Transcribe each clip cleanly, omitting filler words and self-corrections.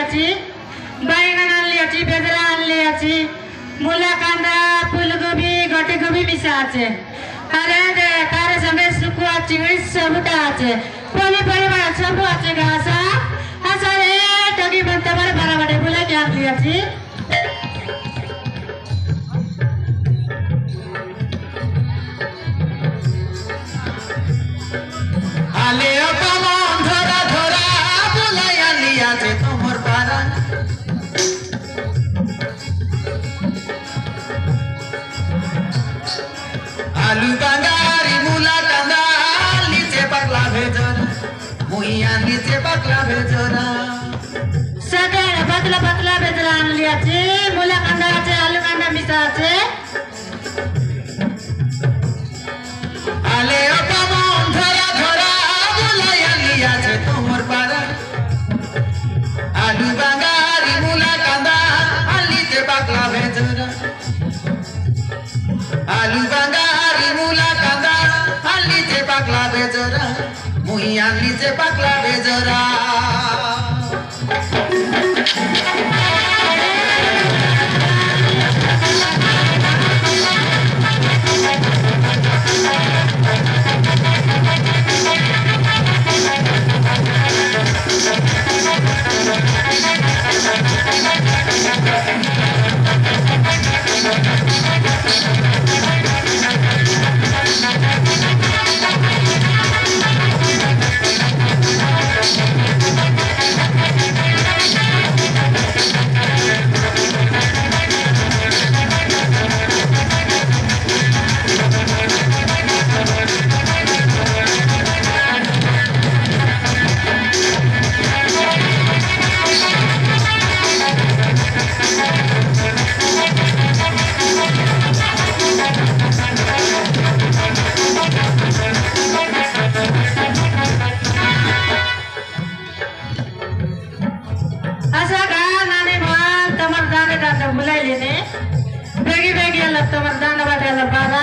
आनलियाची बैंगन आनलियाची बेदरा आनलियाची मूला कांदा फूलगोबी गट्टीगोबी मिसा আছে अरे दे तारे संगे सुकुआ चिंगड़ी सबटा আছে पनीपरिया सब আছে गासा अच्छा रे टगी बनते बड़े बड़ा बड़े बोले क्या आनलियाची आले अपमान धरा धरा बुलाया लिया जे तोहर पारा आलू कांदारी मूला कांदा नीचे पकला भेजरा मुइया नीचे पकला भेजरा सगळे पतला पतला बेदरा आनलियाची मूला कांदा আছে आलू कांदा मिसा আছে आले अपमान धरा धरा बुलाया लिया जे तोहर पारा आलू कांदारी मूला कांदा नीचे पकला भेजरा आलू कांदारी मूला कांदा नीचे पकला भेजरा मुइया नीचे पकला भेजरा बेगी बेगी तमर दाना बाटे बाबा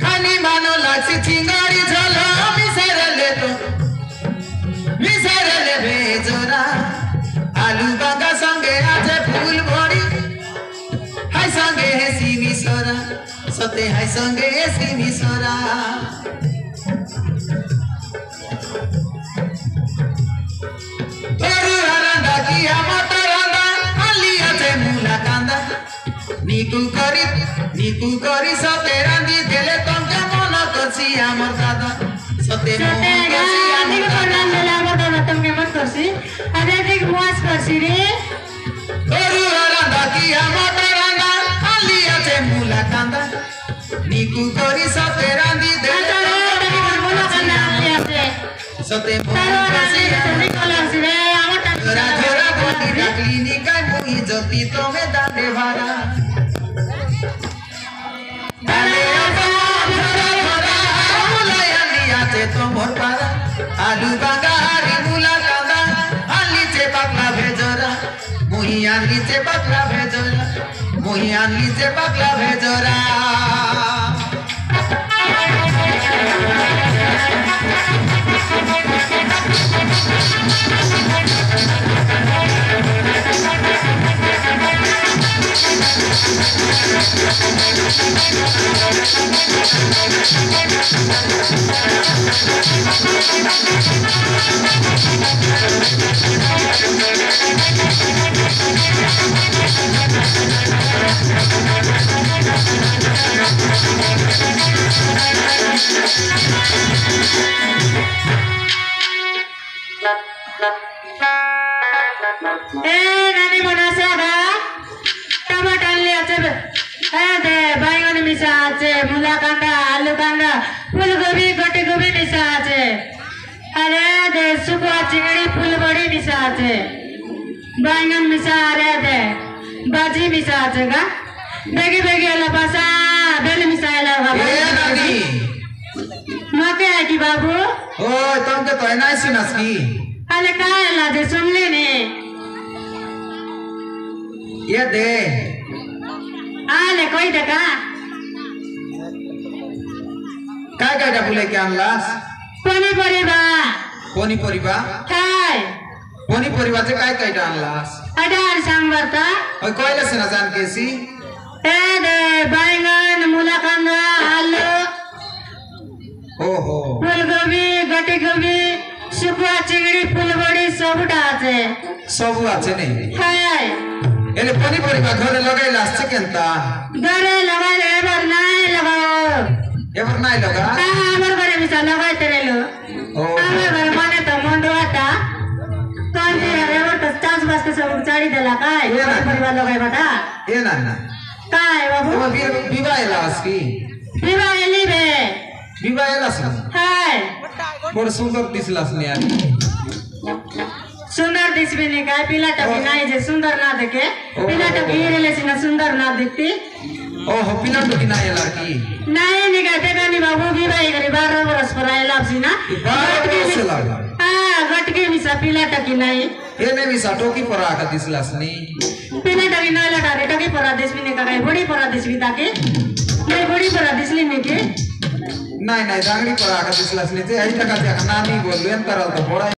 खानी मानो लाची चिंगारी झोलो मिसर ले भेजोरा आलू बागा संगे आजे फूल भरी हाय संगे है सीमी सोरा सते हाय संगे है सीमी सोरा तोरू हरंदा किया मोटरंदा आलिया जे मूला कांदा निकु करी सते रांदी देले तमके मन करसी हमर दादा सते मन करसी हमर दादा हमर दादा तमके मन करसी अरे देख मुआस करसी रे तोरू रांदा की हमर रांदा आली আছে मूला कांदा निकु करी सते रांदी देले मूला कांदा आली আছে सते मन करसी हमर करसी रे हमर तोरा जोरा बोली डाकली निकाय मुई जति तमे दाने भारा आलू बागारी मूला कांदा नीचे पकला भेजोरा मुहिया नीचे पकला भेजोरा मुहिया नीचे पकला भेजोरा नानी बनासा बा टमाटर आनले আছে दे बैंगन मिसा আছে मूला कांदा आलू कांदा फूलगोबी गट्टीगोबी मिसा আছে अरे दे सुकुआ चिंगड़ी फूलबड़ी मिसा আছে बैंगन मिसा अरे दे बाजी मिसा আছে गा बेगी बेगी वाला पासा बेल मिसाइला बाबा ए नानी मके है की बाबू ओ तुमके तो नाही सुनास की अरे काय ला दे सुनले ने ये दे आले कोई टका काय काय बोले के आणलास पनीपरिया पनीपरिया काय पनीपरिवा चाहिँ काय काय आणलास अडार सांगता ओय कहिले सेना जान केसी ए दे बैंगन मूला कांदा आलू ओहो फूलगोभी गट्टी गोभी सुकुआ चिंगड़ी फूलबड़ी सबटा আছে सब আছে नै हाय एले पनीपरिवा घरे लगाइलास चाहिँ केन्ता घरे लगाले एबर नाइ लगाओ एबर नाइ लगा আমার ঘরে মিছা লাগাইতে রেলো আমার ঘরে মানে তো মন্ডুয়াটা কোন যে এবার তো চাষবাস কে সব চাড়ি দেলা কাই পরিবার লাগাইবাটা ए नाना काय बाबू विवाह एलास की विवाह एलिबे विवाह एलास हाय बड़ सुंदर दिसलास ने यार सुंदर दिसबे ने काय पिलाटा भी नाही जे सुंदर ना देखे पिलाटा गिरेले सिना सुंदर ना दिखती ओहो पिलाटो की नाही एला की नाही निगा बेगानी बाबू विवाह गरी 12 वर्ष पर आइला सिना 12 वर्ष लागा हां गटके मिसा पिलाटा की नाही एने भी साटोकी पर आका दिसलास नी पिलाटा की नाही लटा रे टकी पर देश बिने काय बडी पर देश बिता के नाही बडी पर दिसली ने के नाही नाही जांगडी पर आका दिसलास नी ते आई टका त्या नामी बोललो एंतराल तो बडा